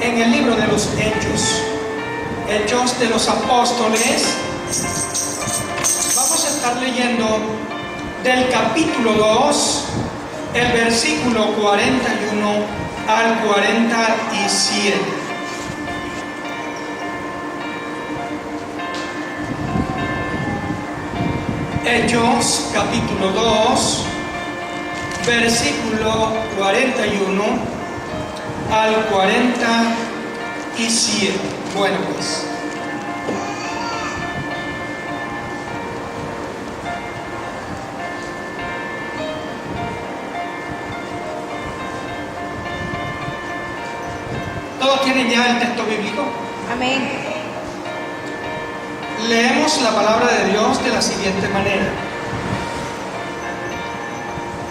en el libro de los Hechos, Hechos de los Apóstoles. Vamos a estar leyendo del capítulo 2, el versículo 41 al 47. Hechos capítulo 2, versículo 41 al 47. Bueno, pues ¿todos tienen ya el texto bíblico? Amén. Leemos la palabra de Dios de la siguiente manera.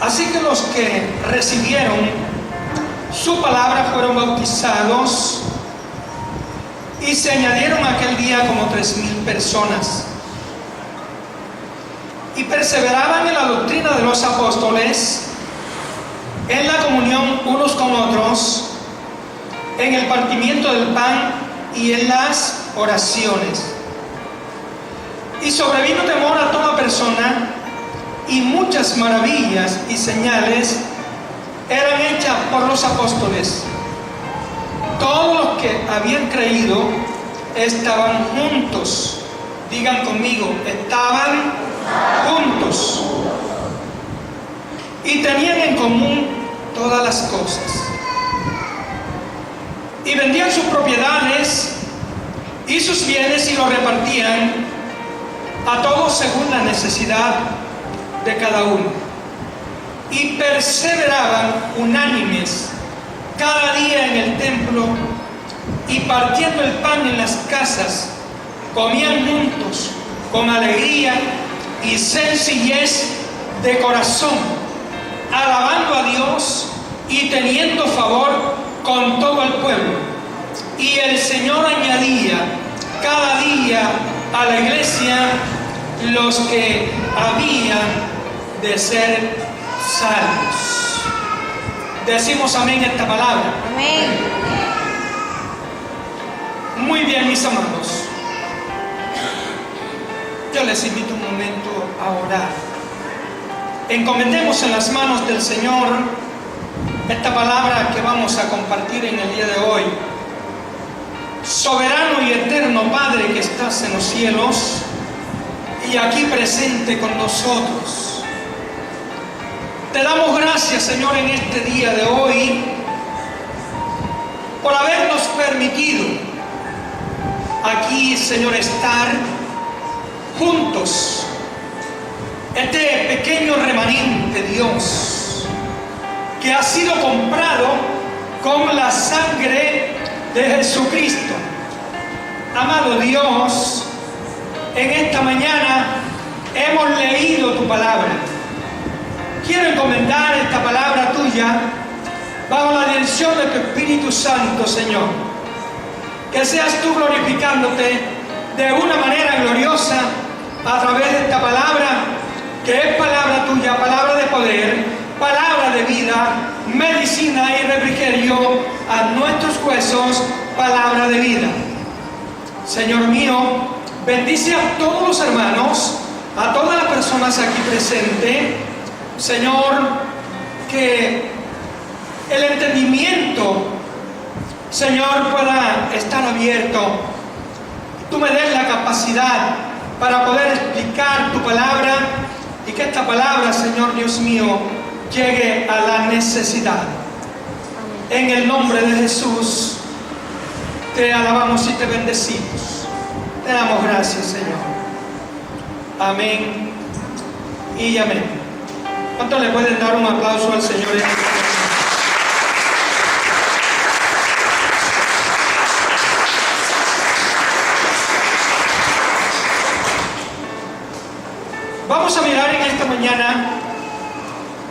Así que los que recibieron su palabra fueron bautizados y se añadieron aquel día como 3,000 personas. Y perseveraban en la doctrina de los apóstoles, en la comunión unos con otros, en el partimiento del pan y en las oraciones. Y sobrevino temor a toda persona, y muchas maravillas y señales eran hechas por los apóstoles. Todos los que habían creído estaban juntos. Digan conmigo, estaban juntos. Y tenían en común todas las cosas. Y vendían sus propiedades y sus bienes y los repartían a todos según la necesidad de cada uno. Y perseveraban unánimes cada día en el templo, y partiendo el pan en las casas, comían juntos con alegría y sencillez de corazón, alabando a Dios y teniendo favor con todo el pueblo. Y el Señor añadía cada día a la iglesia los que habían de ser salvos. Decimos amén a esta palabra. Amén. Muy bien, mis amados. Yo les invito un momento a orar. Encomendemos en las manos del Señor esta palabra que vamos a compartir en el día de hoy. Soberano y eterno Padre que estás en los cielos y aquí presente con nosotros, te damos gracias, Señor, en este día de hoy por habernos permitido aquí, Señor, estar juntos, este pequeño remanente, Dios, que ha sido comprado con la sangre de Jesucristo. Amado Dios, en esta mañana hemos leído tu palabra. Quiero encomendar esta palabra tuya bajo la dirección de tu Espíritu Santo, Señor. Que seas tú glorificándote de una manera gloriosa a través de esta palabra, que es palabra tuya, palabra de poder, palabra de vida, medicina y refrigerio a nuestros huesos, palabra de vida. Señor mío, bendice a todos los hermanos, a todas las personas aquí presentes. Señor, que el entendimiento, Señor, pueda estar abierto. Tú me des la capacidad para poder explicar tu palabra y que esta palabra, Señor Dios mío, llegue a la necesidad. En el nombre de Jesús, te alabamos y te bendecimos. Te damos gracias, Señor. Amén y amén. ¿Cuántos le pueden dar un aplauso al Señor? Vamos a mirar en esta mañana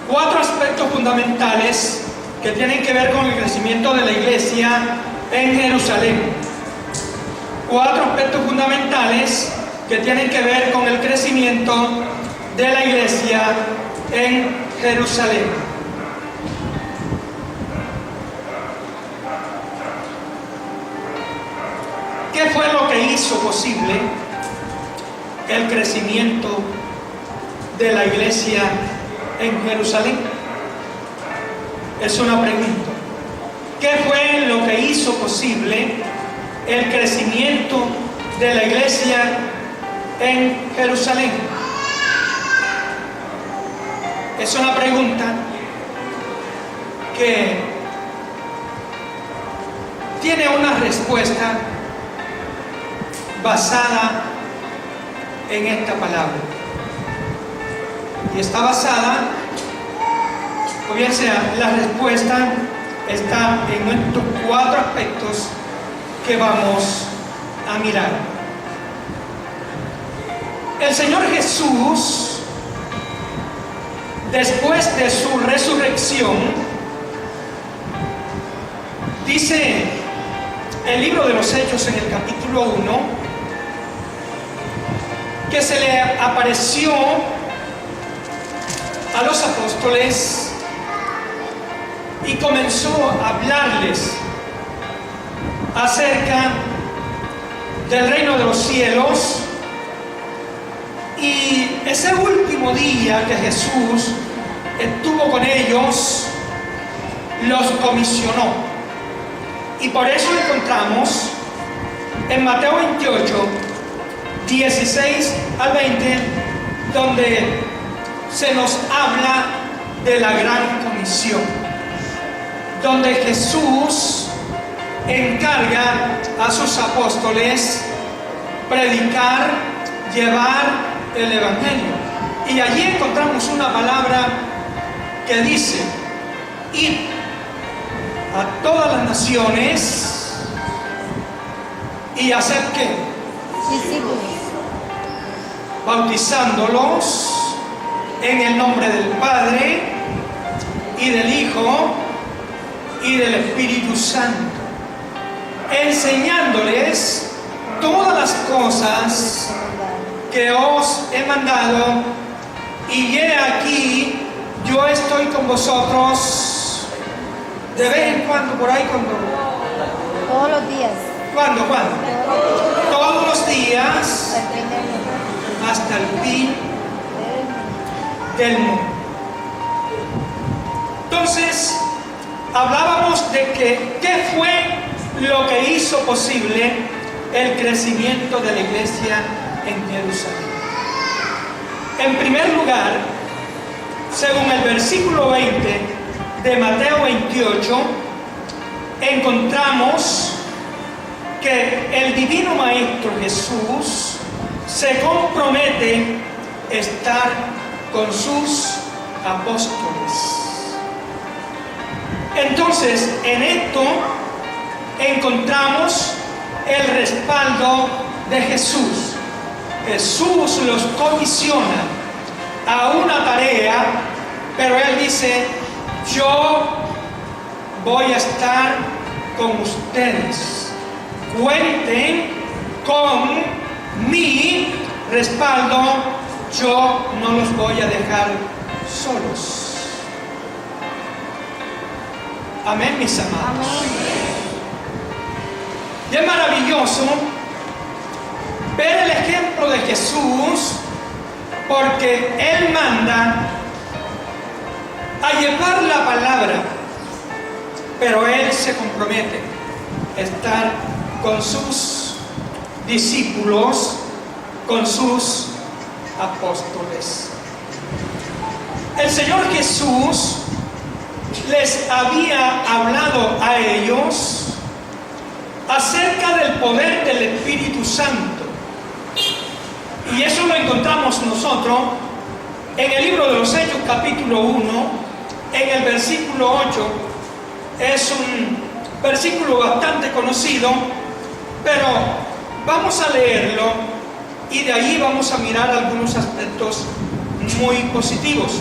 4 aspectos fundamentales que tienen que ver con el crecimiento de la iglesia en Jerusalén. 4 aspectos fundamentales que tienen que ver con el crecimiento de la iglesia en Jerusalén. ¿Qué fue lo que hizo posible el crecimiento de la iglesia en Jerusalén? Es una pregunta. ¿Qué fue lo que hizo posible el crecimiento de la iglesia en Jerusalén? Es una pregunta que tiene una respuesta basada en esta palabra. Y está basada, o bien sea, la respuesta está en estos 4 aspectos que vamos a mirar. El Señor Jesús, después de su resurrección, dice el libro de los Hechos en el capítulo 1, que se le apareció a los apóstoles y comenzó a hablarles acerca del reino de los cielos. Y ese último día que Jesús estuvo con ellos, los comisionó. Y por eso encontramos en Mateo 28, 16 al 20, donde se nos habla de la gran comisión, donde Jesús encarga a sus apóstoles predicar, llevar el evangelio. Y allí encontramos una palabra que dice: id a todas las naciones y hacer ¿qué? Discípulos. Bautizándolos en el nombre del Padre y del Hijo y del Espíritu Santo, enseñándoles todas las cosas que os he mandado, y he aquí, yo estoy con vosotros de vez en cuando, por ahí, cuando Todos los días. ¿cuándo? Todos los días Hasta el fin del hasta el fin del mundo. mundo. Entonces, hablábamos de que ¿qué fue lo que hizo posible el crecimiento de la iglesia en Jerusalén? En primer lugar, según el versículo 20 de Mateo 28, encontramos que el divino Maestro Jesús se compromete a estar con sus apóstoles. Entonces, en esto encontramos el respaldo de Jesús. Jesús los comisiona a una tarea, pero Él dice: yo voy a estar con ustedes. Cuenten con mi respaldo, yo no los voy a dejar solos. Amén, mis amados. Y es maravilloso ver el ejemplo de Jesús, porque Él manda a llevar la palabra, pero Él se compromete a estar con sus discípulos, con sus apóstoles. El Señor Jesús les había hablado a ellos acerca del poder del Espíritu Santo, y eso lo encontramos nosotros en el libro de los Hechos capítulo 1, en el versículo 8. Es un versículo bastante conocido, pero vamos a leerlo y de ahí vamos a mirar algunos aspectos muy positivos.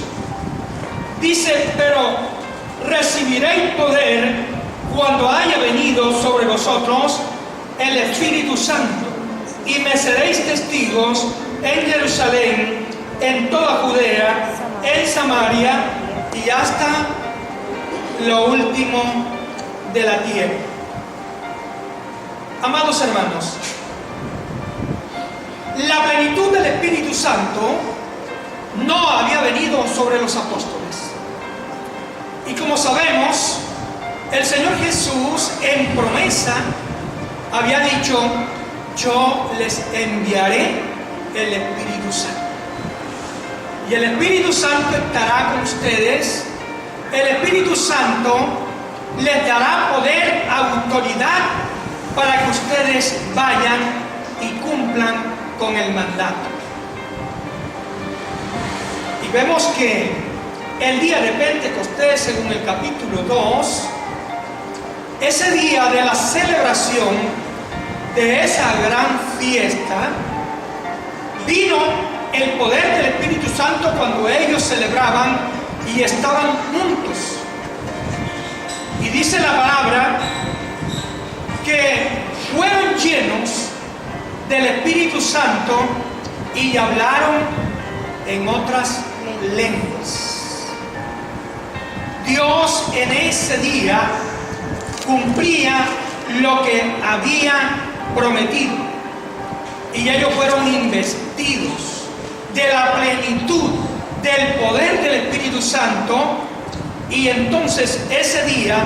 Dice: pero recibiréis poder cuando haya venido sobre vosotros el Espíritu Santo, y me seréis testigos en Jerusalén, en toda Judea, en Samaria y hasta lo último de la tierra. Amados hermanos, la plenitud del Espíritu Santo no había venido sobre los apóstoles. Y como sabemos, el Señor Jesús en promesa había dicho: yo les enviaré el Espíritu Santo. Y el Espíritu Santo estará con ustedes. El Espíritu Santo les dará poder, autoridad, para que ustedes vayan y cumplan con el mandato. Y vemos que el día de Pentecostés, según el capítulo 2, ese día de la celebración de esa gran fiesta, vino el poder del Espíritu Santo cuando ellos celebraban y estaban juntos. Y dice la palabra que fueron llenos del Espíritu Santo y hablaron en otras lenguas. Dios en ese día cumplía lo que había prometido, y ellos fueron investidos de la plenitud del poder del Espíritu Santo. Y entonces ese día,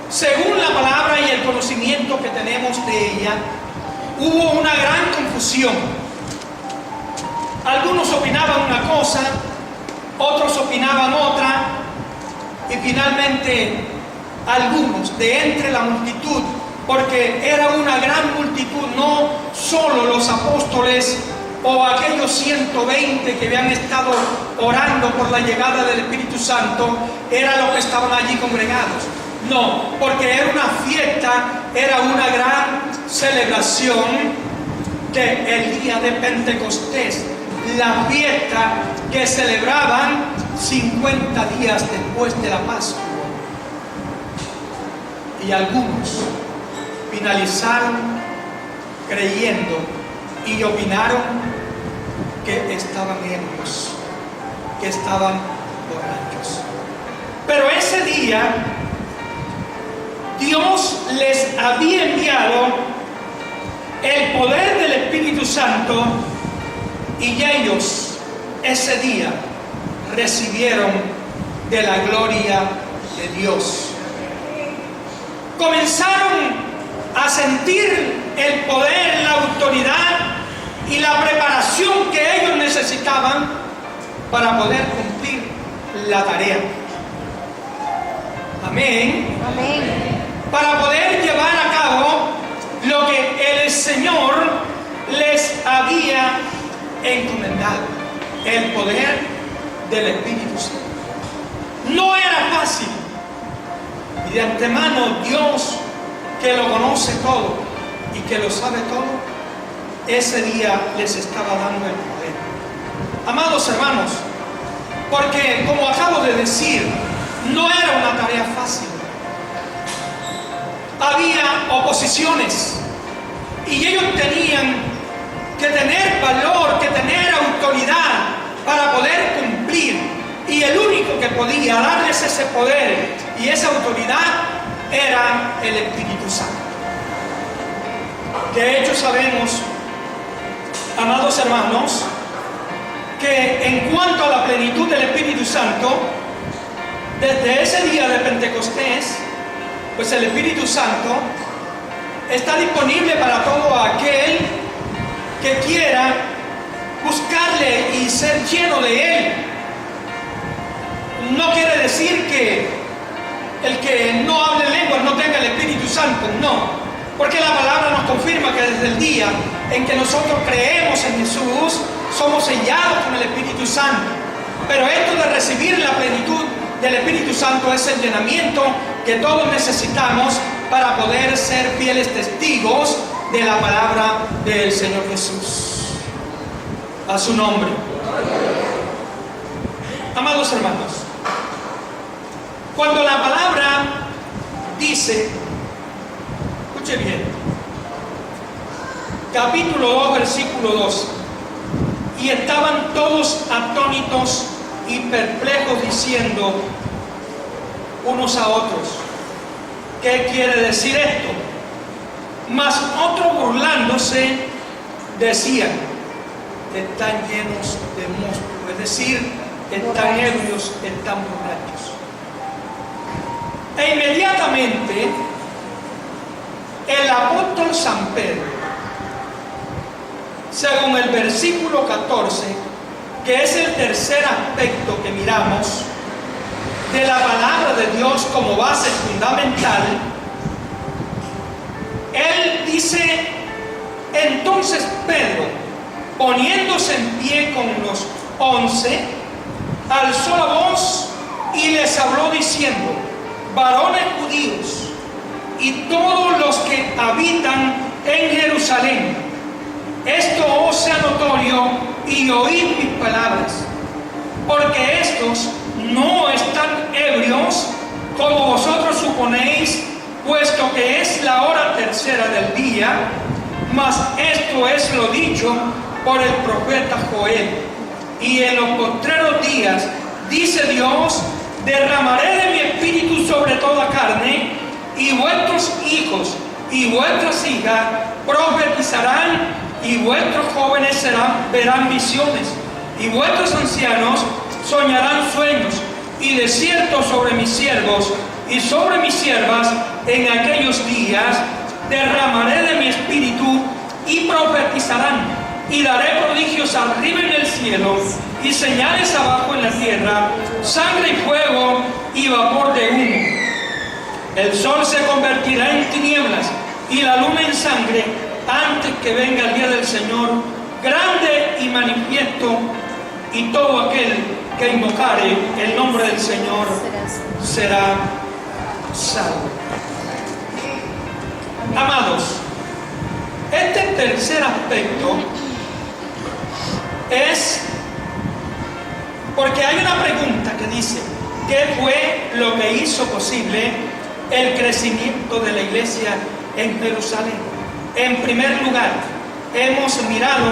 según la palabra y el conocimiento que tenemos de ella, hubo una gran confusión. Algunos opinaban una cosa, otros opinaban otra, y finalmente algunos de entre la multitud, porque era una gran multitud, no solo los apóstoles o aquellos 120 que habían estado orando por la llegada del Espíritu Santo, eran los que estaban allí congregados. No, porque era una fiesta, era una gran celebración del día de Pentecostés, la fiesta que celebraban 50 días después de la Pascua. Y algunos finalizaron creyendo y opinaron que estaban ebrios, que estaban borrachos. Pero ese día Dios les había enviado el poder del Espíritu Santo, y ellos ese día recibieron de la gloria de Dios. Comenzaron a sentir el poder, la autoridad y la preparación que ellos necesitaban para poder cumplir la tarea. Amén. Amén. Para poder llevar a cabo lo que el Señor les había encomendado, el poder del Espíritu Santo. No era fácil, y de antemano Dios, que lo conoce todo y que lo sabe todo, ese día les estaba dando el poder. Amados hermanos, porque como acabo de decir, no era una tarea fácil. Había oposiciones y ellos tenían que tener valor, que tener autoridad para poder cumplir, y el único que podía darles ese poder y esa autoridad era el Espíritu Santo. De hecho sabemos, amados hermanos, que en cuanto a la plenitud del Espíritu Santo, desde ese día de Pentecostés, pues el Espíritu Santo está disponible para todo aquel que quiera buscarle y ser lleno de Él. No quiere decir que el que no hable lenguas no tenga el Espíritu Santo, no, porque la palabra nos confirma que desde el día en que nosotros creemos en Jesús, somos sellados con el Espíritu Santo. Pero esto de recibir la plenitud del Espíritu Santo es el llenamiento que todos necesitamos para poder ser fieles testigos de la palabra del Señor Jesús. A su nombre. Amados hermanos, cuando la palabra dice, escuche bien, capítulo 2, versículo 2, y estaban todos atónitos y perplejos, diciendo unos a otros, ¿qué quiere decir esto? Mas otros, burlándose, decían: están llenos de mosto, es decir, están ebrios, están borrachos. E inmediatamente el apóstol San Pedro, según el versículo 14, que es el tercer aspecto que miramos de la palabra de Dios como base fundamental, él dice: entonces Pedro, poniéndose en pie con los 11, alzó la voz y les habló diciendo: varones judíos y todos los que habitan en Jerusalén, esto os sea notorio y oíd mis palabras, porque estos no están ebrios como vosotros suponéis, puesto que es la hora tercera del día, mas esto es lo dicho por el profeta Joel. Y en los postreros días, dice Dios, derramaré de mi espíritu sobre toda carne, y vuestros hijos y vuestras hijas profetizarán, y vuestros jóvenes verán visiones, y vuestros ancianos soñarán sueños. Y de cierto sobre mis siervos y sobre mis siervas en aquellos días derramaré de mi espíritu, y profetizarán, y daré prodigios arriba en el cielo y señales abajo en la tierra, sangre y fuego y vapor de humo. El sol se convertirá en tinieblas y la luna en sangre antes que venga el día del Señor grande y manifiesto, y todo aquel que invocare el nombre del Señor será salvo. Amados, este tercer aspecto es porque hay una pregunta que dice: ¿qué fue lo que hizo posible el crecimiento de la iglesia en Jerusalén? En primer lugar, hemos mirado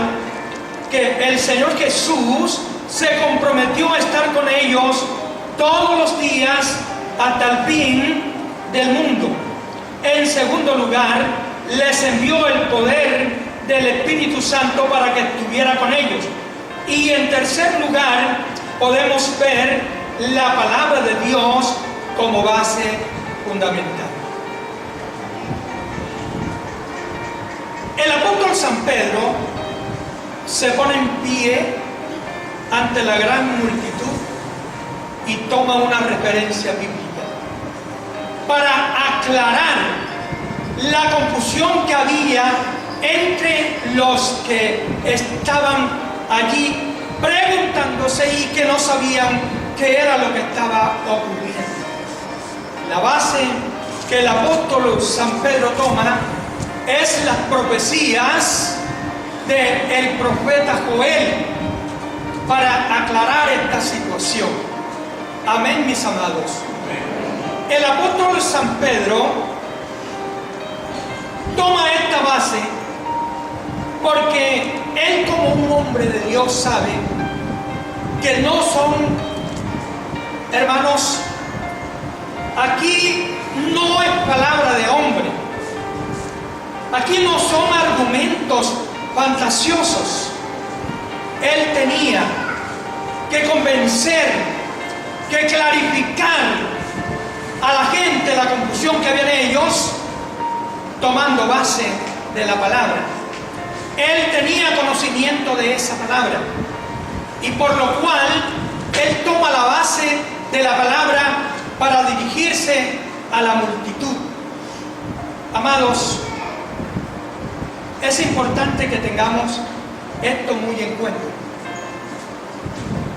que el Señor Jesús se comprometió a estar con ellos todos los días hasta el fin del mundo. En segundo lugar, les envió el poder del Espíritu Santo para que estuviera con ellos. Y en tercer lugar, podemos ver la palabra de Dios como base fundamental. El apóstol San Pedro se pone en pie ante la gran multitud y toma una referencia bíblica para aclarar la confusión que había entre los que estaban allí preguntándose y que no sabían qué era lo que estaba ocurriendo. La base que el apóstol San Pedro toma es las profecías del profeta Joel para aclarar esta situación. Amén, mis amados. El apóstol San Pedro toma esta base porque él, como un hombre de Dios, sabe que no son, hermanos, aquí no es palabra de hombre, aquí no son argumentos fantasiosos. Él tenía que convencer, que clarificar a la gente la confusión que había en ellos, tomando base de la palabra. Él tenía conocimiento de esa palabra, y por lo cual él toma la base de la palabra para dirigirse a la multitud. Amados, es importante que tengamos esto muy en cuenta.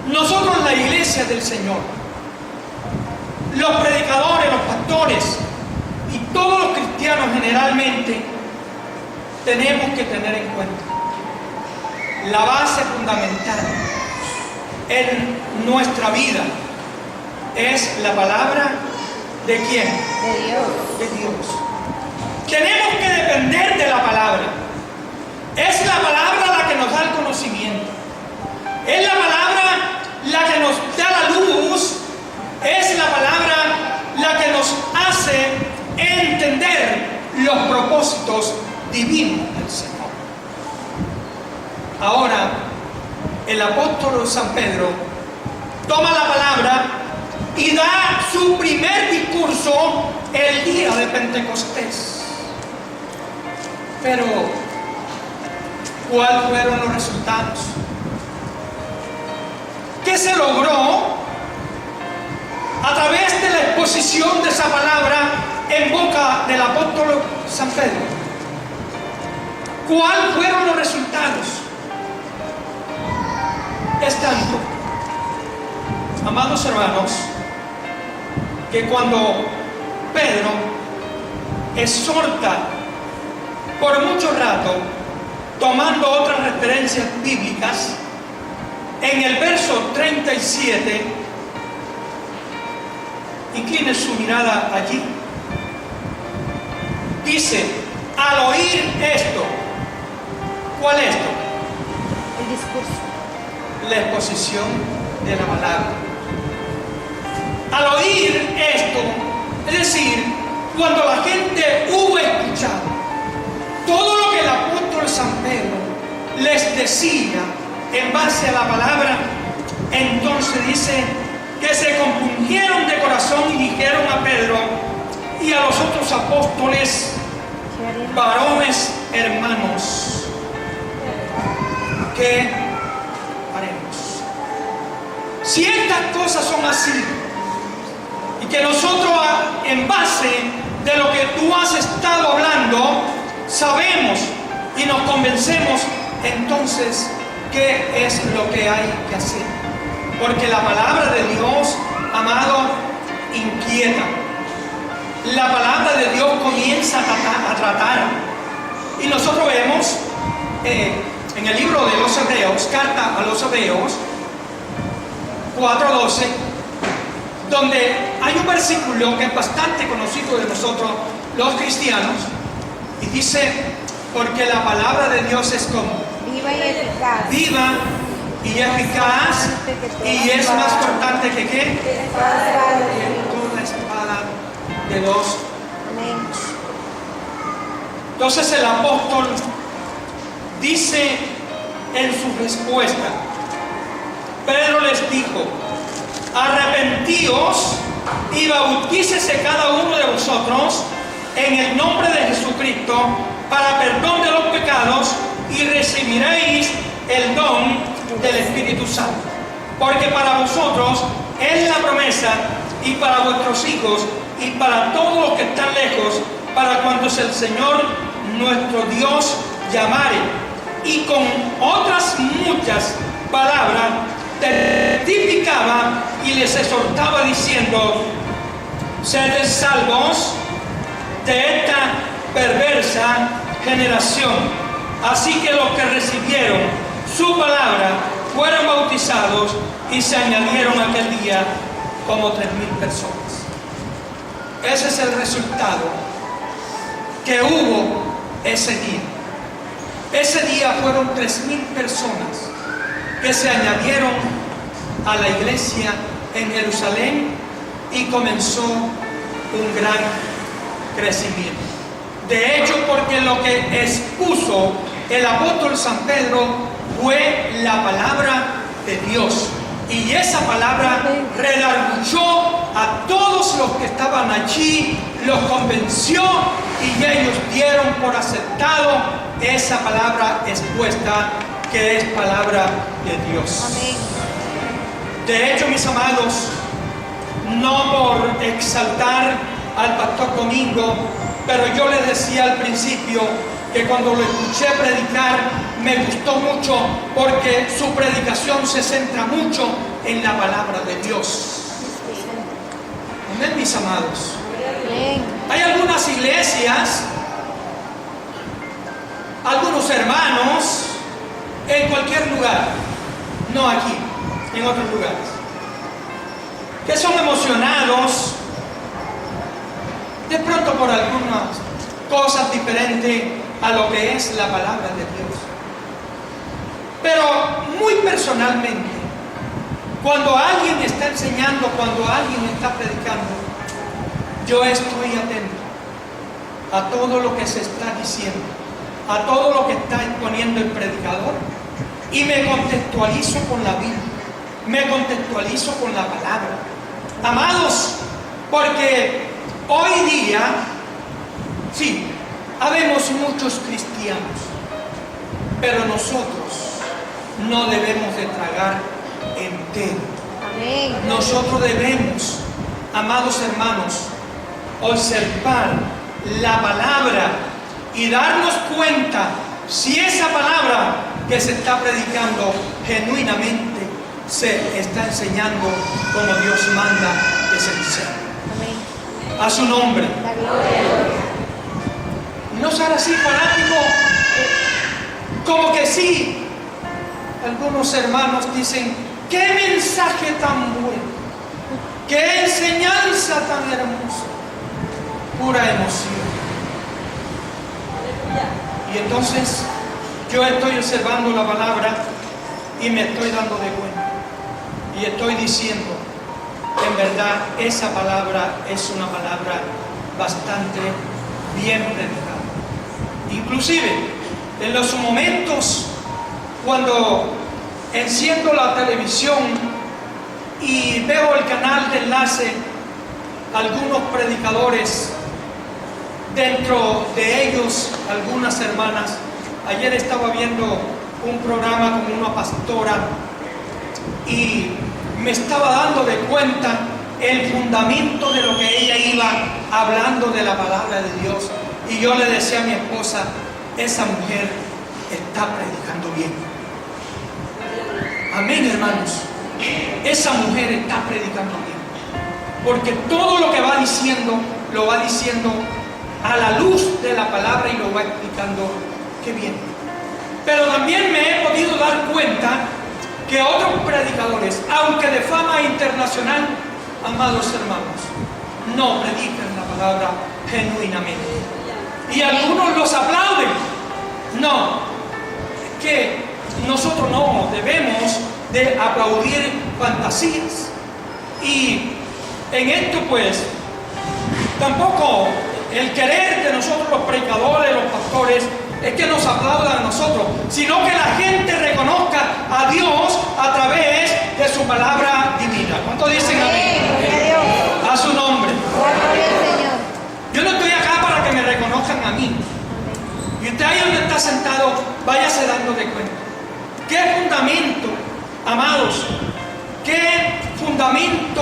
Nosotros, la iglesia del Señor, los predicadores, los pastores y todos los cristianos generalmente, tenemos que tener en cuenta la base fundamental en nuestra vida es la palabra ¿de quién? De Dios. De Dios. Tenemos que depender de la palabra. Es la palabra la que nos da el conocimiento. Es la palabra la que nos da la luz. Es la palabra la que nos hace entender los propósitos divino del Señor. Ahora, el apóstol San Pedro toma la palabra y da su primer discurso el día de Pentecostés. Pero, ¿cuáles fueron los resultados? ¿Qué se logró a través de la exposición de esa palabra en boca del apóstol San Pedro? ¿Cuáles fueron los resultados? Es tanto, amados hermanos, que cuando Pedro exhorta por mucho rato, tomando otras referencias bíblicas, en el verso 37, incline su mirada allí, dice, al oír esto, ¿cuál es esto? El discurso. La exposición de la palabra. Al oír esto, es decir, cuando la gente hubo escuchado todo lo que el apóstol San Pedro les decía en base a la palabra, entonces dice que se compungieron de corazón y dijeron a Pedro y a los otros apóstoles, varones hermanos, ¿qué haremos? Si estas cosas son así, y que nosotros en base de lo que tú has estado hablando, sabemos y nos convencemos, entonces, ¿qué es lo que hay que hacer? Porque la palabra de Dios, amado, inquieta. La palabra de Dios comienza a tratar. Y nosotros vemos en el libro de los Hebreos, carta a los Hebreos 4:12, donde hay un versículo que es bastante conocido de nosotros los cristianos, y dice, porque la palabra de Dios es como Viva y eficaz. Viva y eficaz, y es más cortante que ¿qué? Toda espada de dos. Amén. Entonces el apóstol dice en su respuesta, Pedro les dijo, arrepentíos y bautícese cada uno de vosotros en el nombre de Jesucristo para perdón de los pecados y recibiréis el don del Espíritu Santo. Porque para vosotros es la promesa y para vuestros hijos y para todos los que están lejos, para cuantos el Señor nuestro Dios llamare. Y con otras muchas palabras testificaba y les exhortaba diciendo, sed salvos de esta perversa generación. Así que los que recibieron su palabra fueron bautizados y se añadieron aquel día como 3,000 personas. Ese es el resultado que hubo ese día. Ese día fueron 3,000 personas que se añadieron a la iglesia en Jerusalén y comenzó un gran crecimiento. De hecho, porque lo que expuso el apóstol San Pedro fue la palabra de Dios. Y esa palabra redarguyó a todos los que estaban allí, los convenció y ellos dieron por aceptado esa palabra expuesta, que es palabra de Dios. Amén. De hecho, mis amados, no por exaltar al pastor Domingo, pero yo les decía al principio que cuando lo escuché predicar me gustó mucho porque su predicación se centra mucho en la palabra de Dios. Amén, mis amados. Amén. Hay algunas iglesias, algunos hermanos, en cualquier lugar, no aquí, en otros lugares, que son emocionados de pronto por algunas cosas diferentes a lo que es la palabra de Dios. Pero muy personalmente, cuando alguien está enseñando, cuando alguien está predicando, yo estoy atento a todo lo que se está diciendo, a todo lo que está exponiendo el predicador y me contextualizo con la Biblia, me contextualizo con la palabra. Amados, porque hoy día, sí, habemos muchos cristianos, pero nosotros no debemos de tragar entero. Amén. Nosotros debemos, amados hermanos, observar la palabra y darnos cuenta si esa palabra que se está predicando genuinamente se está enseñando como Dios manda que se enseñe. Amén. A su nombre. La gloria. No ser así fanático, como que sí. Algunos hermanos dicen, qué mensaje tan bueno, qué enseñanza tan hermosa, pura emoción. Y entonces yo estoy observando la palabra y me estoy dando de cuenta. Y estoy diciendo, en verdad, esa palabra es una palabra bastante bien predicada. Inclusive, en los momentos cuando enciendo la televisión y veo el canal de enlace, algunos predicadores, dentro de ellos algunas hermanas. Ayer estaba viendo un programa con una pastora y me estaba dando de cuenta el fundamento de lo que ella iba hablando de la palabra de Dios. Y yo le decía a mi esposa, esa mujer está predicando bien. Amén, hermanos. Esa mujer está predicando bien. Porque todo lo que va diciendo, lo va diciendo a la luz de la palabra y lo va explicando qué bien. Pero también me he podido dar cuenta que otros predicadores, aunque de fama internacional, amados hermanos, no predican la palabra genuinamente. Y algunos los aplauden. No, que nosotros no debemos de aplaudir fantasías. Y en esto pues tampoco el querer de nosotros los predicadores, los pastores, es que nos aplaudan a nosotros, sino que la gente reconozca a Dios a través de su palabra divina. ¿Cuántos dicen amén? Gloria a Dios. A su nombre. Gloria al Señor. Yo no estoy acá para que me reconozcan a mí. Y usted ahí donde está sentado, váyase dando de cuenta. ¿Qué fundamento, amados? ¿Qué fundamento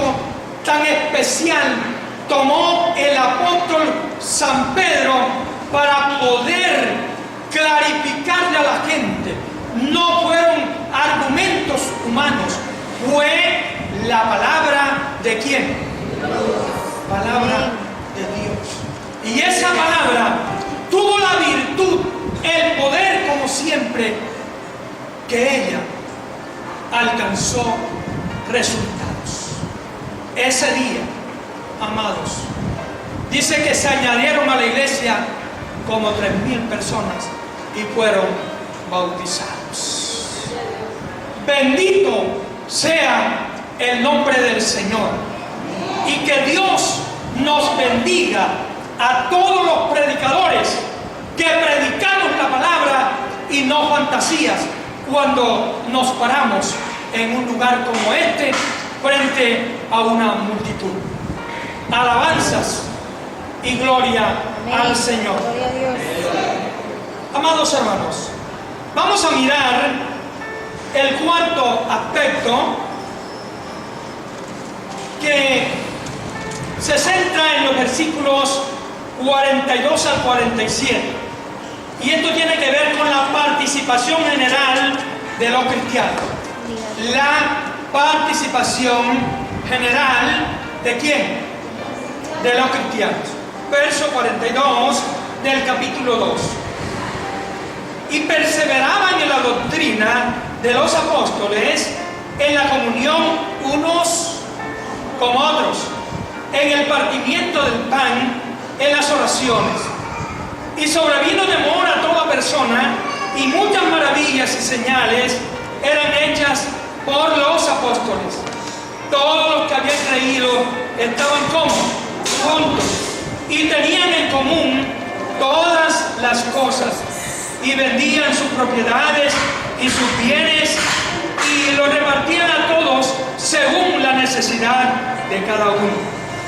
tan especial tomó el apóstol San Pedro para poder clarificarle a la gente? No fueron argumentos humanos, fue la palabra de ¿quién? Palabra de Dios. Y esa palabra tuvo la virtud, el poder, como siempre, que ella alcanzó resultados. Ese día, amados, dice que se añadieron a la iglesia como 3,000 personas y fueron bautizados. Bendito sea el nombre del Señor, y que Dios nos bendiga a todos los predicadores que predicamos la palabra y no fantasías cuando nos paramos en un lugar como este frente a una multitud. Alabanzas y gloria al Señor. Gloria a Dios. Amados hermanos, vamos a mirar el cuarto aspecto, que se centra en los versículos 42 al 47. Y esto tiene que ver con la participación general de los cristianos. La participación general ¿de quién? De los cristianos. Verso 42 del capítulo 2. Y perseveraban en la doctrina de los apóstoles, en la comunión unos con otros, en el partimiento del pan, en las oraciones. Y sobrevino temor a toda persona, y muchas maravillas y señales eran hechas por los apóstoles. Todos los que habían creído estaban como juntos y tenían en común todas las cosas, y vendían sus propiedades y sus bienes y lo repartían a todos según la necesidad de cada uno.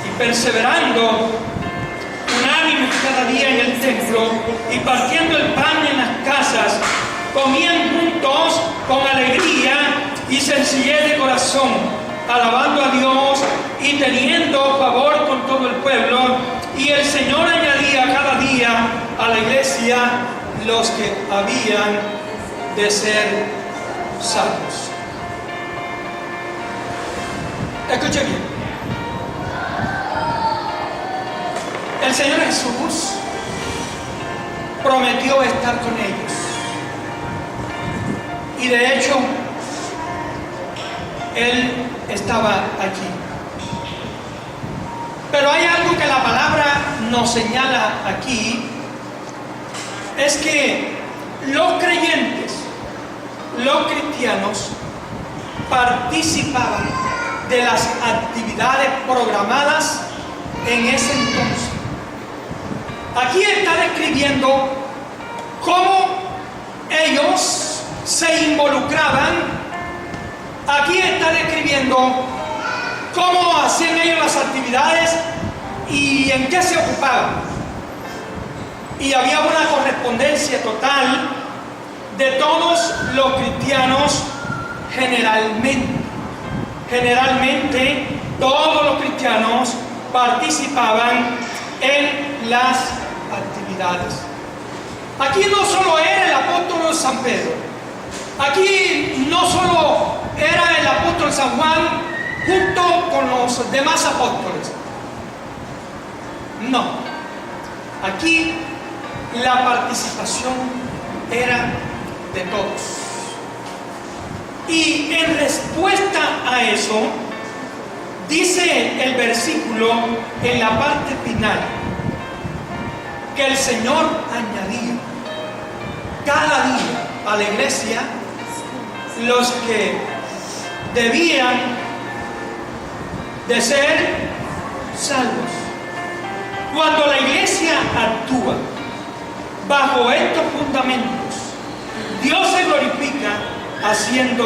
Y perseverando unánimes cada día en el templo y partiendo el pan en las casas, comían juntos con alegría y sencillez de corazón, alabando a Dios y teniendo favor con todo el pueblo. Y el Señor añadía cada día a la iglesia los que habían de ser salvos. Escuchen bien. El Señor Jesús prometió estar con ellos. Y de hecho, Él estaba aquí. Pero hay algo que la palabra nos señala aquí, es que los creyentes, los cristianos, participaban de las actividades programadas en ese entonces. Aquí está describiendo cómo ellos se involucraban. Aquí está describiendo cómo hacían ellos las actividades y en qué se ocupaban. Y había una correspondencia total de todos los cristianos generalmente. Generalmente todos los cristianos participaban en las actividades. Aquí no solo era el apóstol San Pedro, aquí no solo era el apóstol San Juan junto con los demás apóstoles. No, aquí la participación era de todos. Y en respuesta a eso, dice el versículo en la parte final, que el Señor añadía cada día a la iglesia los que debían de ser salvos. Cuando la iglesia actúa bajo estos fundamentos, Dios se glorifica haciendo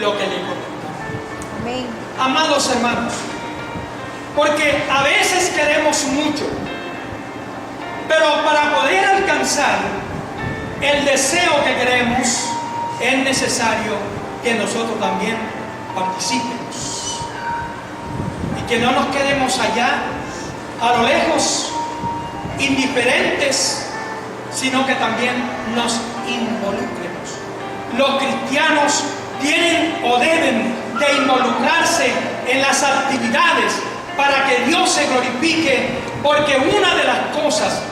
lo que le corresponde. Amén. Amados hermanos, porque a veces queremos mucho, pero para poder alcanzar el deseo que queremos, es necesario que nosotros también participemos y que no nos quedemos allá a lo lejos, indiferentes, sino que también nos involucremos. Los cristianos tienen o deben de involucrarse en las actividades para que Dios se glorifique, porque una de las cosas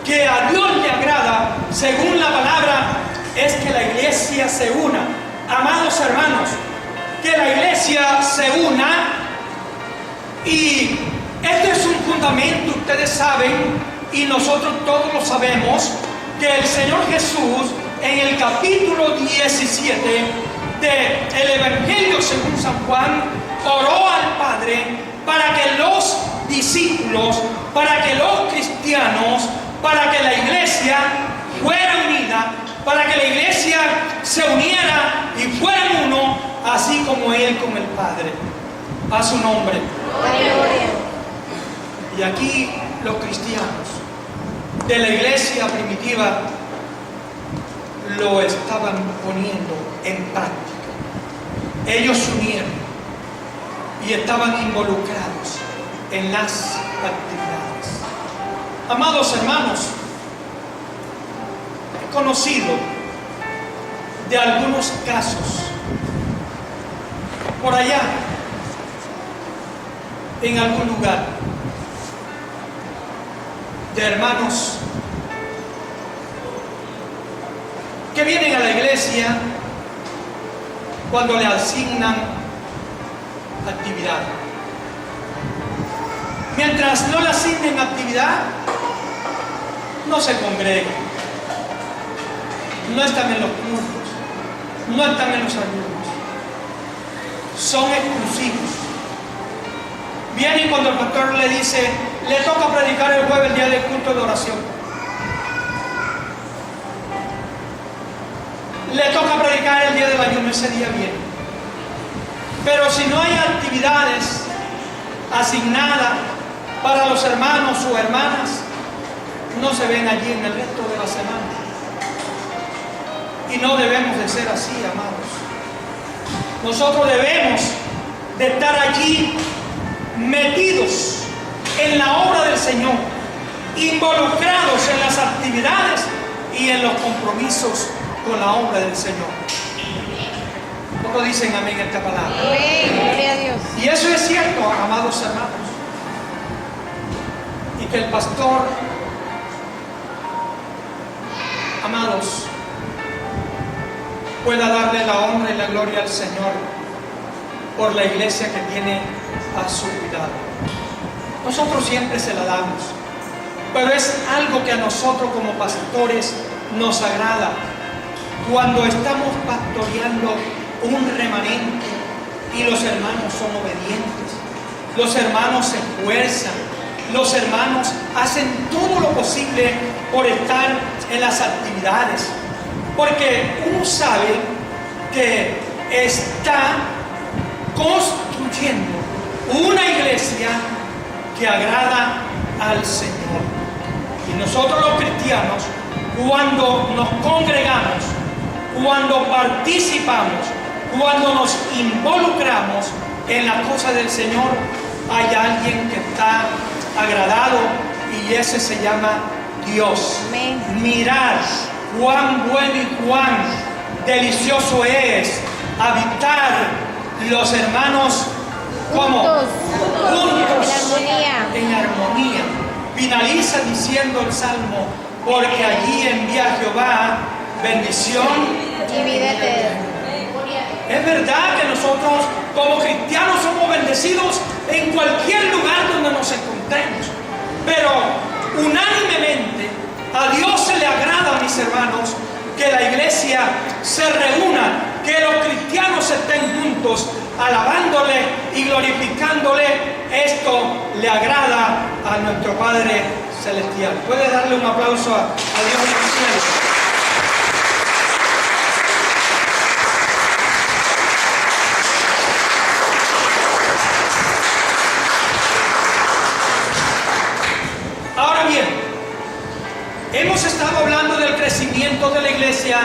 que a Dios le agrada, según la palabra, es que la iglesia se una. Amados hermanos, que la iglesia se una, y este es un fundamento, ustedes saben, y nosotros todos lo sabemos, que el Señor Jesús en el capítulo 17 del Evangelio según San Juan oró al Padre para que los discípulos, para que los cristianos, para que la iglesia fuera unida, para que la iglesia se uniera y fueran uno, así como Él con el Padre. A su nombre. Gloria. Y aquí los cristianos de la iglesia primitiva lo estaban poniendo en práctica. Ellos se unieron y estaban involucrados en las actividades. Amados hermanos, he conocido de algunos casos por allá, en algún lugar, de hermanos que vienen a la iglesia cuando le asignan actividad. Mientras no le asignen actividad, no se congregan, no están en los cultos, no están en los ayunos, son exclusivos. Vienen cuando el pastor le dice, le toca predicar el jueves, el día del culto de oración. predicar el día del ayuno, ese día viene. Pero si no hay actividades asignadas para los hermanos o hermanas, no se ven allí en el resto de la semana. Y no debemos de ser así, amados. Nosotros debemos de estar allí metidos en la obra del Señor, involucrados en las actividades y en los compromisos con la obra del Señor. ¿Cuántos dicen amén a esta palabra? Amén. Gloria a Dios. Y eso es cierto, amados hermanos. Y que el pastor, amados, pueda darle la honra y la gloria al Señor por la iglesia que tiene a su cuidado. Nosotros siempre se la damos, pero es algo que a nosotros como pastores nos agrada. Cuando estamos pastoreando un remanente y los hermanos son obedientes, los hermanos se esfuerzan, los hermanos hacen todo lo posible por estar en las actividades, porque uno sabe que está construyendo una iglesia que agrada al Señor. Y nosotros los cristianos, cuando nos congregamos, cuando participamos, cuando nos involucramos en las cosas del Señor, hay alguien que está agradado y ese se llama Dios. Amén. Mirad cuán bueno y cuán delicioso es habitar los hermanos como juntos, en armonía. Finaliza diciendo el Salmo: porque allí envía Jehová bendición Y vida eterna. Es verdad que nosotros como cristianos somos bendecidos en cualquier lugar donde nos encontremos, pero unánimemente a Dios se le agrada, mis hermanos, que la iglesia se reúna, que los cristianos estén juntos alabándole y glorificándole. Esto le agrada a nuestro Padre Celestial. ¿Puede darle un aplauso a Dios en el cielo? Ahora bien, hemos estado hablando del crecimiento de la iglesia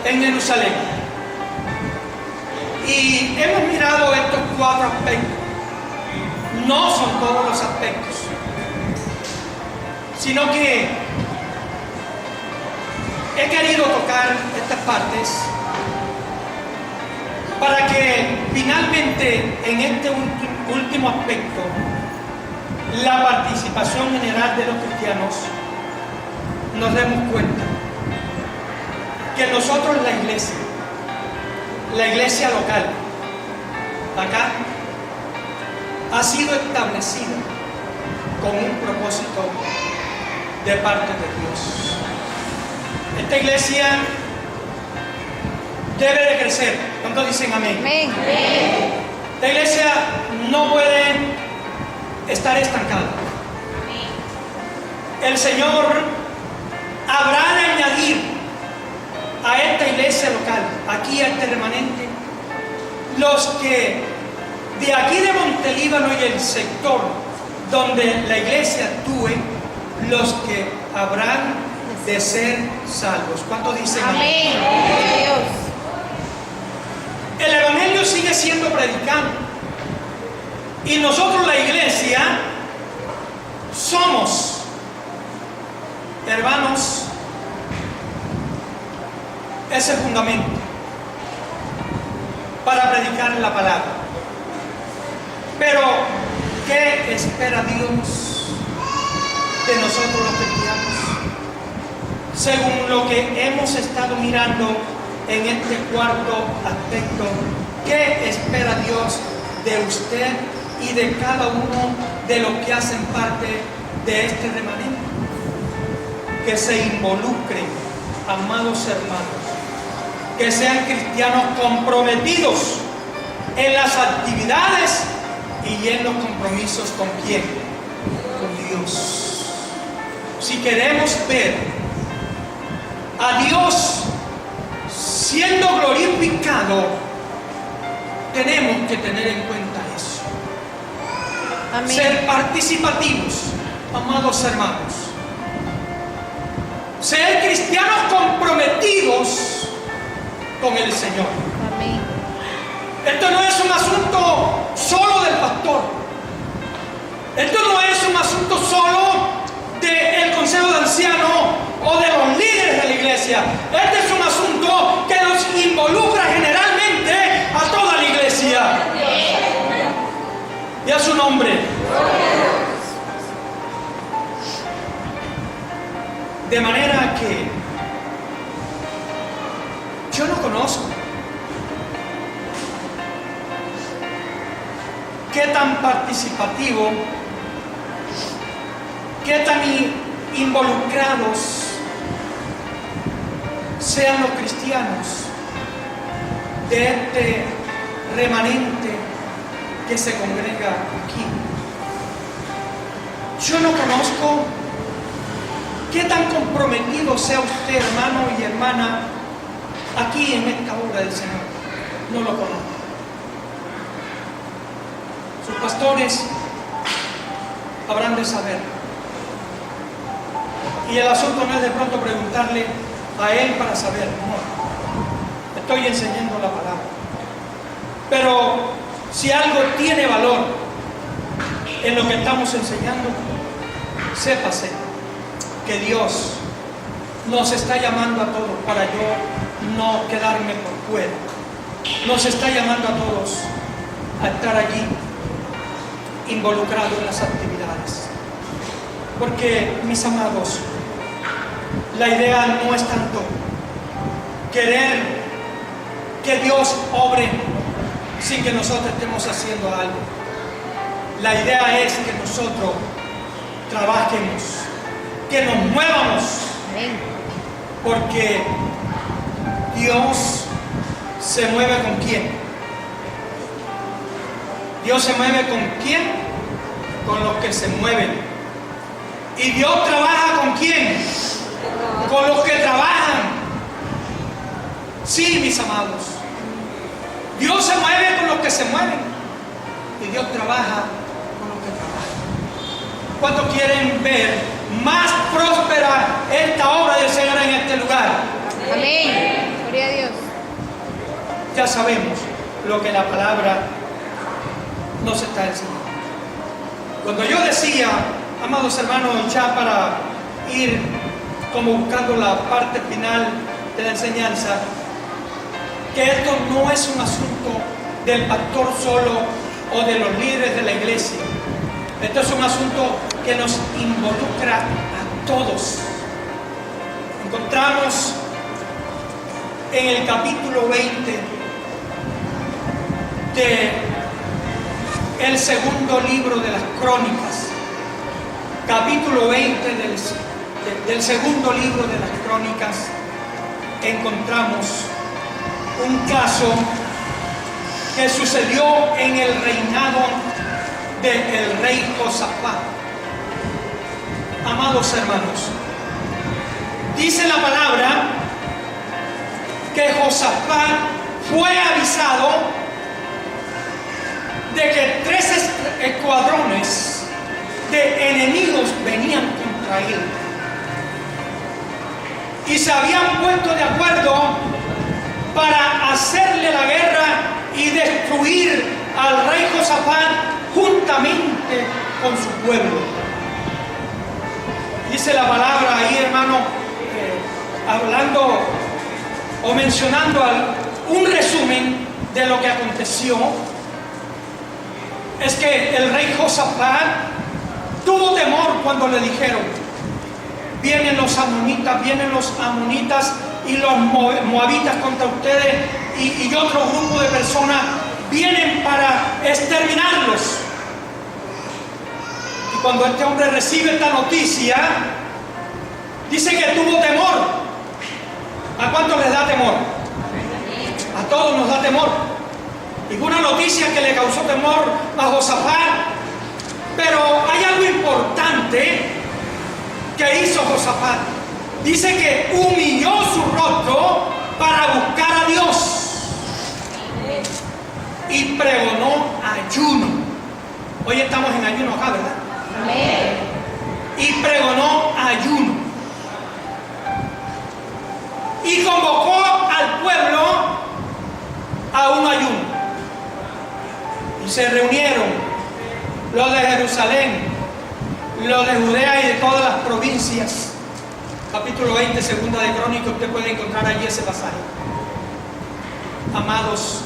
en Jerusalén y hemos mirado estos 4 aspectos. No son todos los aspectos, sino que he querido tocar estas partes para que finalmente en este último aspecto, la participación general de los cristianos, nos demos cuenta que nosotros la iglesia local, acá, ha sido establecida con un propósito de parte de Dios. Esta iglesia debe de crecer. ¿Cuántos dicen amén? Amén. La iglesia no puede estar estancada. El Señor habrá de añadir a esta iglesia local, aquí a este remanente, los que de aquí de Montelíbano y el sector donde la iglesia actúe, los que habrán de ser salvos. ¿Cuántos dicen amén? Amén. Dios. El evangelio sigue siendo predicado y nosotros, la iglesia, somos, hermanos, ese fundamento para predicar la palabra. Pero ¿qué espera Dios de nosotros los cristianos? Según lo que hemos estado mirando en este 4º aspecto, ¿qué espera Dios de usted y de cada uno de los que hacen parte de este remanente? Que se involucren, amados hermanos, que sean cristianos comprometidos en las actividades y en los compromisos. ¿Con quién? Con Dios. Si queremos ver a Dios siendo glorificado llamado, tenemos que tener en cuenta eso. Amén. Ser participativos, amados hermanos. Ser cristianos comprometidos con el Señor. Amén. Esto no es un asunto solo del pastor. Esto no es un asunto solo del consejo de ancianos o de los líderes de la iglesia. Este es un asunto que nos involucra generalmente a toda la iglesia. Y a su nombre. De manera que yo no conozco qué tan participativo, qué tan involucrados sean los cristianos de este remanente que se congrega aquí. Yo no conozco qué tan comprometido sea usted, hermano y hermana, aquí en esta obra del Señor. No lo conozco. Sus pastores habrán de saber. Y el asunto no es de pronto preguntarle a él para saber. No. Estoy enseñando la palabra. Pero si algo tiene valor en lo que estamos enseñando, sépase que Dios nos está llamando a todos para yo no quedarme por fuera. Nos está llamando a todos a estar allí involucrados en las actividades. Porque, mis amados, la idea no es tanto querer que Dios obre sin que nosotros estemos haciendo algo. La idea es que nosotros trabajemos, que nos muevamos. Amén. Porque Dios se mueve con quién. Dios se mueve con quién, con los que se mueven. Y Dios trabaja con quién, con los que trabajan. Sí, mis amados, Dios se mueve con los que se mueven y Dios trabaja con los que trabajan. ¿Cuántos quieren ver más próspera esta obra del Señor en este lugar? Amén. Gloria a Dios. Ya sabemos lo que la palabra nos está enseñando. Cuando yo decía, amados hermanos, ya para ir como buscando la parte final de la enseñanza, que esto no es un asunto del pastor solo o de los líderes de la iglesia. Esto es un asunto que nos involucra a todos. Encontramos en el capítulo 20 del segundo libro de las Crónicas, capítulo 20 del segundo libro de las Crónicas, encontramos un caso que sucedió en el reinado del rey Josafat. Amados hermanos, dice la palabra que Josafat fue avisado de que 3 escuadrones de enemigos venían contra él y se habían puesto de acuerdo para hacerle la guerra y destruir al rey Josafat juntamente con su pueblo. Dice la palabra ahí, hermano, hablando o mencionando un resumen de lo que aconteció, es que el rey Josafat tuvo temor cuando le dijeron: vienen los amonitas y los moabitas contra ustedes, y otro grupo de personas vienen para exterminarlos. Y cuando este hombre recibe esta noticia, dice que tuvo temor. ¿A cuántos les da temor? A todos nos da temor. Y fue una noticia que le causó temor a Josafat. Pero hay algo importante que hizo Josafat. Dice que humilló su rostro para buscar a Dios. y convocó al pueblo a un ayuno. Y se reunieron los de Jerusalén, los de Judea y de todas las provincias. Capítulo 20, segunda de Crónicas, usted puede encontrar allí ese pasaje. Amados,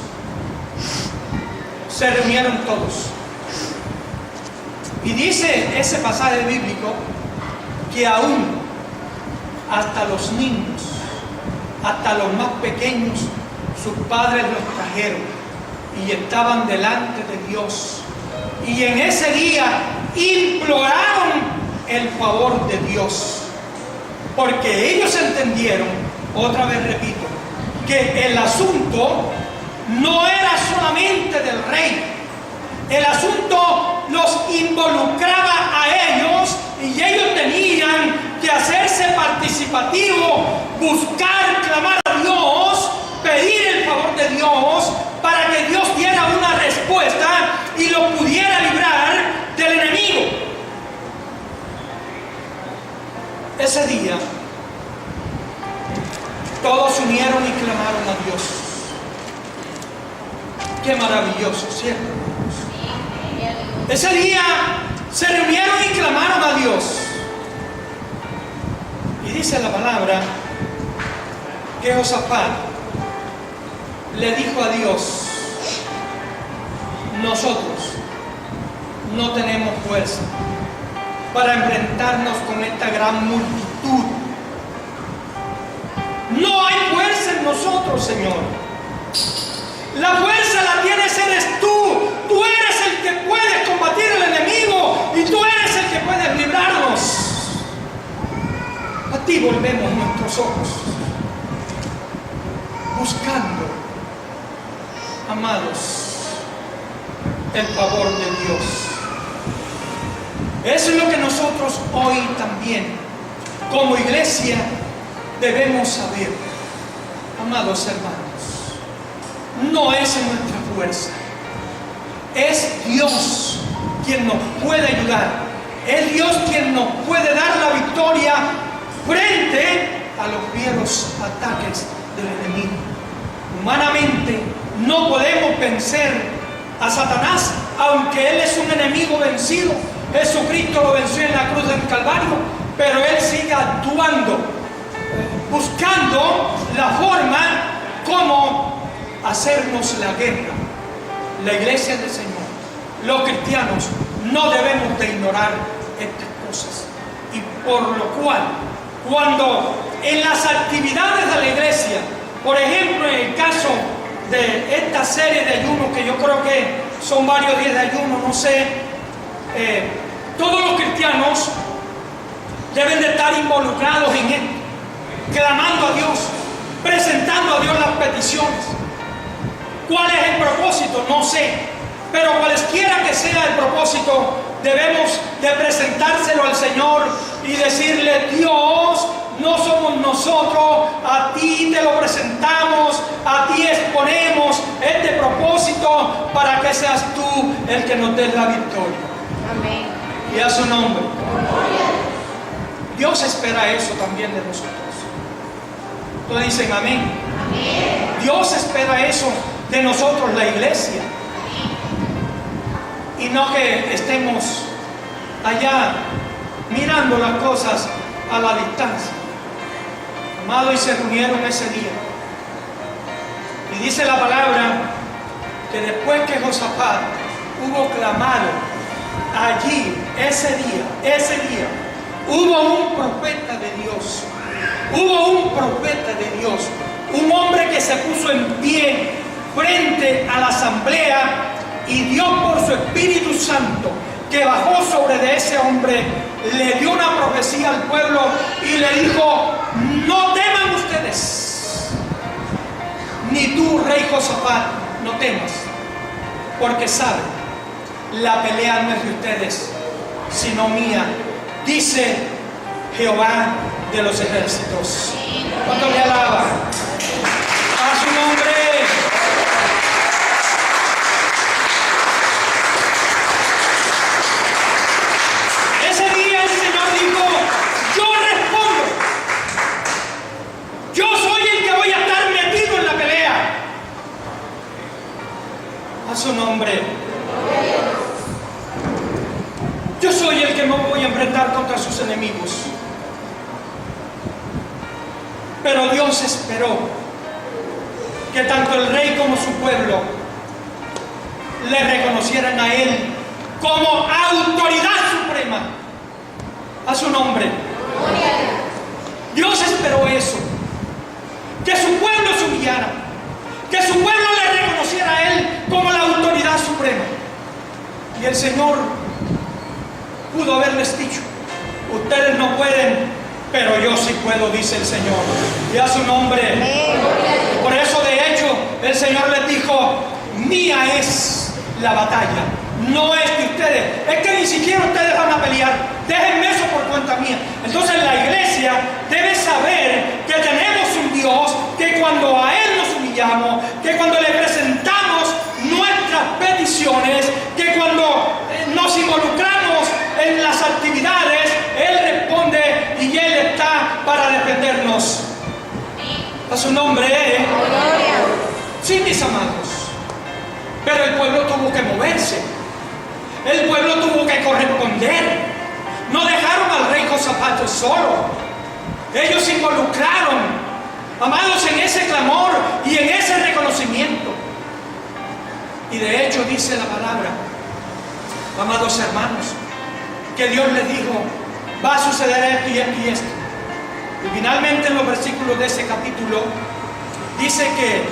se reunieron todos. Y dice ese pasaje bíblico que aún hasta los niños, hasta los más pequeños, sus padres los trajeron y estaban delante de Dios. Y en ese día imploraron el favor de Dios. Porque ellos entendieron, otra vez repito, que el asunto no era solamente del rey. El asunto los involucraba a ellos y ellos tenían que hacerse participativos, buscar, clamar a Dios, pedir el favor de Dios para que Dios diera una respuesta y los pudiera librar del enemigo. Ese día todos se unieron y clamaron a Dios. Qué maravilloso, ¿cierto? Ese día se reunieron y clamaron a Dios. Y dice la palabra que Josafat le dijo a Dios: nosotros no tenemos fuerza para enfrentarnos con esta gran multitud. No hay fuerza en nosotros, Señor. La fuerza la tienes, eres tú. Tú eres el que puedes combatir al enemigo y tú eres el que puedes librarnos. A ti volvemos nuestros ojos, buscando, amados, el favor de Dios. Eso es lo que nosotros hoy también, como iglesia, debemos saber. Amados hermanos, no es en nuestra fuerza, es Dios quien nos puede ayudar, es Dios quien nos puede dar la victoria frente a los fieros ataques del enemigo. Humanamente no podemos vencer a Satanás, aunque él es un enemigo vencido. Jesucristo lo venció en la cruz del Calvario, pero él sigue actuando, buscando la forma como hacernos la guerra. La iglesia del Señor, los cristianos, no debemos de ignorar estas cosas. Y por lo cual, cuando en las actividades de la iglesia, por ejemplo en el caso de esta serie de ayunos, que yo creo que son varios días de ayuno, no sé, todos los cristianos deben de estar involucrados en esto, clamando a Dios, presentando a Dios las peticiones. ¿Cuál es el propósito? No sé, pero cualesquiera que sea el propósito, debemos de presentárselo al Señor y decirle: Dios, no somos nosotros, a ti te lo presentamos, a ti exponemos este propósito para que seas tú el que nos des la victoria. Amén. Y a su nombre. Dios espera eso también de nosotros. Todos dicen amén. Amén. Dios espera eso de nosotros, la iglesia. Y no que estemos allá mirando las cosas a la distancia. Amados, y se reunieron ese día. Y dice la palabra que después que Josafat hubo clamado, allí, ese día, hubo un profeta de Dios. Hubo un profeta de Dios, un hombre que se puso en pie frente a la asamblea, y Dios, por su Espíritu Santo que bajó sobre de ese hombre, le dio una profecía al pueblo y le dijo: no teman ustedes, ni tú, rey Josafat, no temas, porque sabe, la pelea no es de ustedes, sino mía, dice Jehová de los ejércitos. ¿Cuánto le alaba? A su nombre. Ese día el Señor dijo: yo respondo, yo soy el su nombre. Yo soy el que me voy a enfrentar contra sus enemigos. Pero Dios esperó que tanto el rey como su pueblo le reconocieran a él como autoridad suprema. A su nombre. Dios esperó eso. Que su pueblo se humillara. Que su pueblo le reconociera a él como la autoridad suprema. Y el Señor pudo haberles dicho: ustedes no pueden, pero yo sí puedo, dice el Señor. Y a su nombre. Por eso, de hecho, el Señor les dijo: mía es la batalla, no es de ustedes. Es que ni siquiera ustedes van a pelear. Déjenme eso por cuenta mía. Entonces la iglesia debe saber que tenemos un Dios que cuando a Él nos humillamos, que cuando le presentamos nuestras peticiones, que cuando nos involucramos en las actividades, Él responde y Él está para defendernos. A su nombre, sí, mis amados. Pero el pueblo tuvo que moverse. El pueblo tuvo que corresponder. No dejaron al rey Josafat solo. Ellos se involucraron, amados, en ese clamor y en ese reconocimiento. Y de hecho dice la palabra, amados hermanos, que Dios les dijo: va a suceder esto y esto y esto. Y finalmente en los versículos de ese capítulo dice que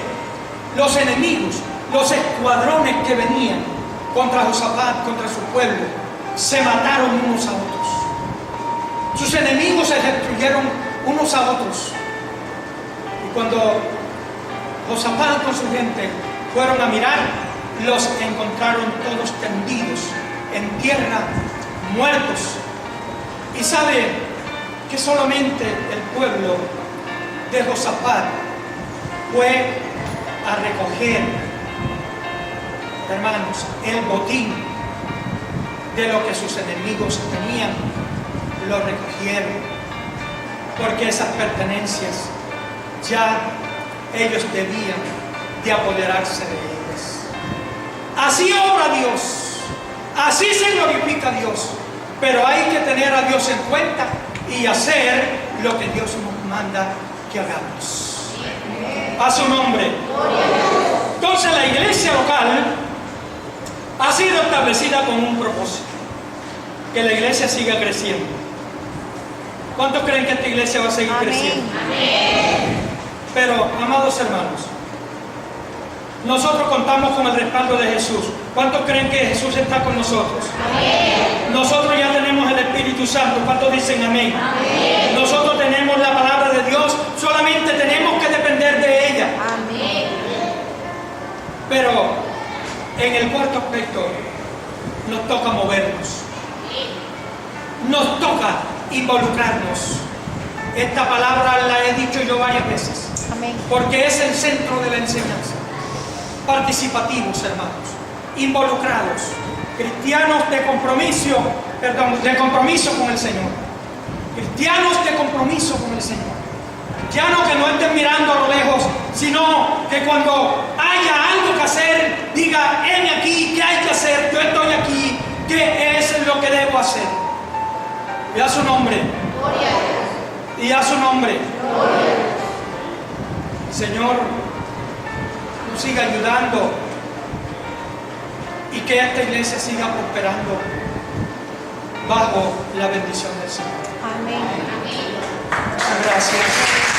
los enemigos, los escuadrones que venían contra Josafat, contra su pueblo, se mataron unos a otros. Sus enemigos se destruyeron unos a otros. Y cuando Josafat con su gente fueron a mirar, los encontraron todos tendidos en tierra, muertos. Y sabe que solamente el pueblo de Josafat fue a recoger, hermanos, el botín de lo que sus enemigos tenían. Lo recogieron, porque esas pertenencias ya ellos debían de apoderarse de ellas. Así obra Dios, así se glorifica Dios, pero hay que tener a Dios en cuenta y hacer lo que Dios nos manda que hagamos. A su nombre. Entonces la iglesia local ha sido establecida con un propósito: que la iglesia siga creciendo. ¿Cuántos creen que esta iglesia va a seguir creciendo? Amén. Pero, amados hermanos, nosotros contamos con el respaldo de Jesús. ¿Cuántos creen que Jesús está con nosotros? Amén. Nosotros ya tenemos el Espíritu Santo. ¿Cuántos dicen amén? Amén. Nosotros tenemos la palabra de Dios, solamente tenemos que depender de ella. Amén. Pero en el cuarto aspecto nos toca movernos. Nos toca involucrarnos. Esta palabra la he dicho yo varias veces. Amén. Porque es el centro de la enseñanza. Participativos, hermanos, involucrados, cristianos de compromiso, de compromiso con el Señor. Cristianos de compromiso con el Señor. Ya no que no estén mirando a lo lejos, sino que cuando haya algo que hacer, diga: heme aquí, ¿qué hay que hacer? Yo estoy aquí, ¿qué es lo que debo hacer? Y a su nombre. Gloria a Dios. Y a su nombre. Gloria a Dios. Señor, nos siga ayudando y que esta iglesia siga prosperando bajo la bendición del Señor. Amén. Muchas gracias.